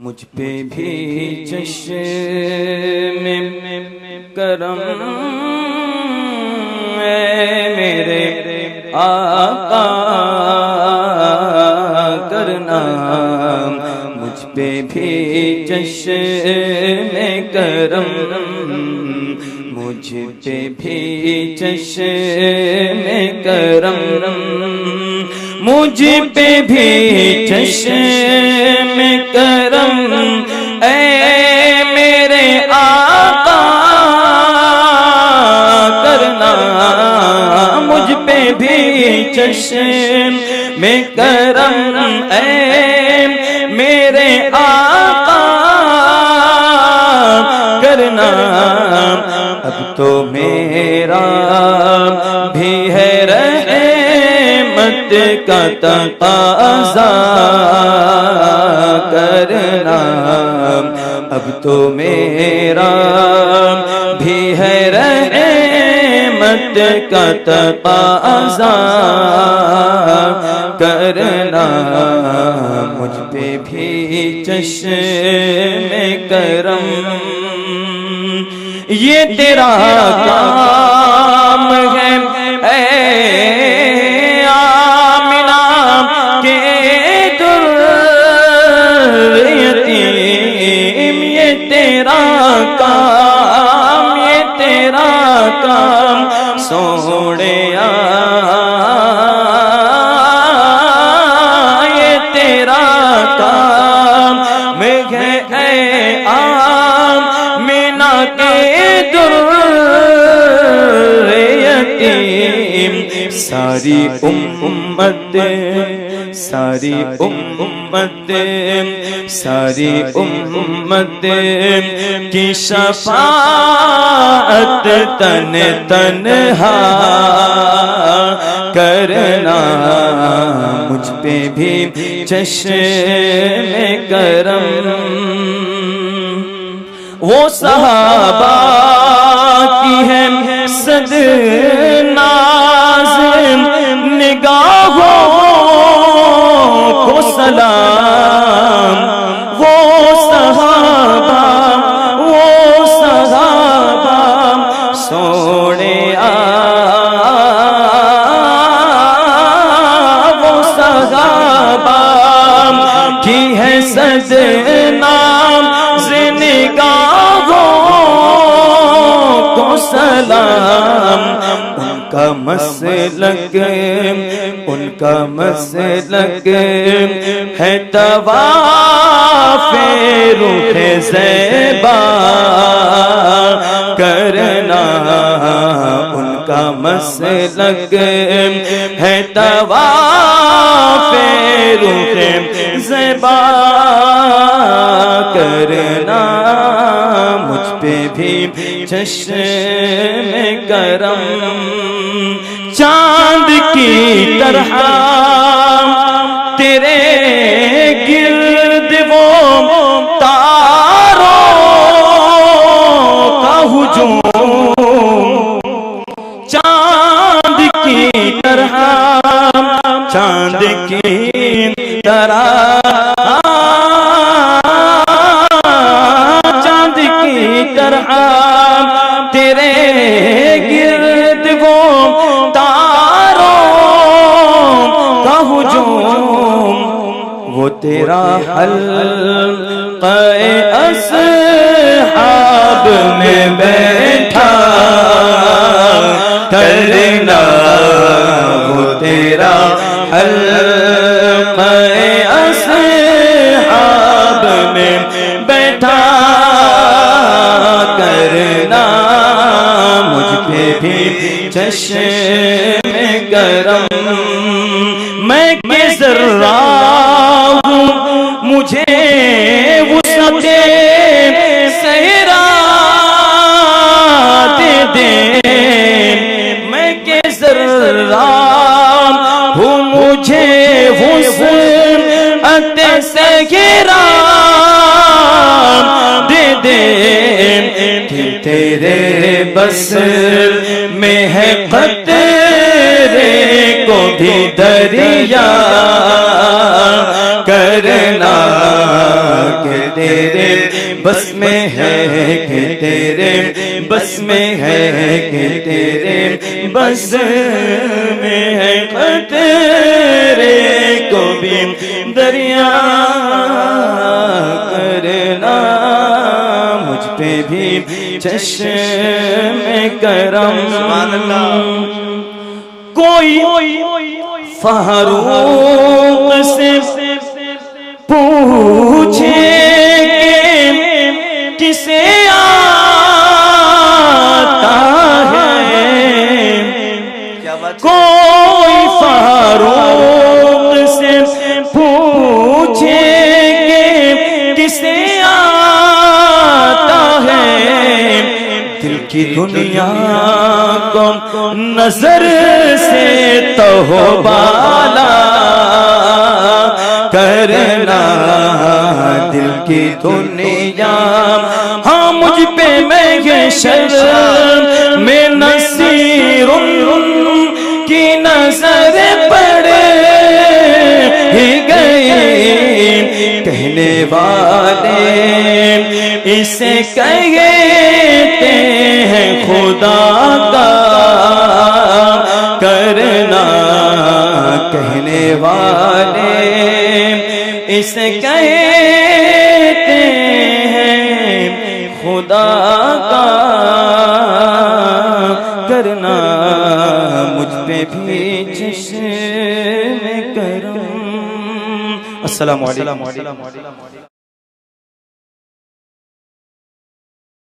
मुझ पे भी चश्मे करम मेरे आका करना, मुझ पे भी चश्मे करम, मुझ पे भी चश्मे करम, मुझ पे भी चश्मे करम ऐ मेरे आका करना, मुझ पे भी चश्मे करम ऐ मेरे आका करना। अब तो मेरा भी है रहमत का तकाज़ा करना, अब तो मेरा भी है रहमत का तकाज़ा करना, मुझ पे भी चश्मे करम। ये तेरा काम है आमिना के दुर्यतीम, ये तेरा काम, ये तेरा काम सोहणिया, ये तेरा काम है आमिना के दुर्यतीम। सारी उम्मत, सारी उम्मत, सारी उम्मत की शफाअत तन तन्हा करना, मुझ पे भी चश्मे करम। वो सहाबा की है सद नाज़ निगाहों को सलाम, वो सहाबा, वो सहाबा सोहणिया, वो सहाबा की है सद नाज़ निगाहों को सलाम। उनका मसलक, उनका मसलक है तवाफ़े रूहे ज़ैबा करना, उनका मसलक है तवाफ़े रूहे ज़ैबा करना, मुझ पे भी चश्मे करम। चांद की तरह तेरे गिर्द वो तारों का हुजूम, चांद की तरह, चांद की तरह, चांद की तरह तेरे गिर्द वो तारों का हुजूम, वो तेरा हल्क़े अस्हाब में बैठा करना, वो तेरा हल्क़े अस्हाब में बैठा करना, मुझ पे भी चश्मे करम। मैं के ज़र्रा हूँ, मुझे वुसअते सहरा दे दे, मैं के ज़र्रा हूँ, मुझे वुसअते सहरा दे दे। तेरे बस में है क़तरे को भी दरिया करना के तेरे बस में है कि तेरे बस में है कि तेरे बस में है खतरे को भी दरिया करना मुझ पे भी चश्मे करम। कोई फारूक से पूछे किसे आता है, कोई फारूक से पूछे किसे आता है, दिल की दुनिया को नजर से तौबाला करना, दिल की दुनिया हाँ मुझ पे मैं ये शर्म में नसीरुन की नजर पड़े ही गई, कहने वाले इसे कहते हैं खुदा का करना, कहने वाले इसे कहते हैं खुदा का करना, मुझ पे भी चश्मे करम। अस्सलामु अलैकुम।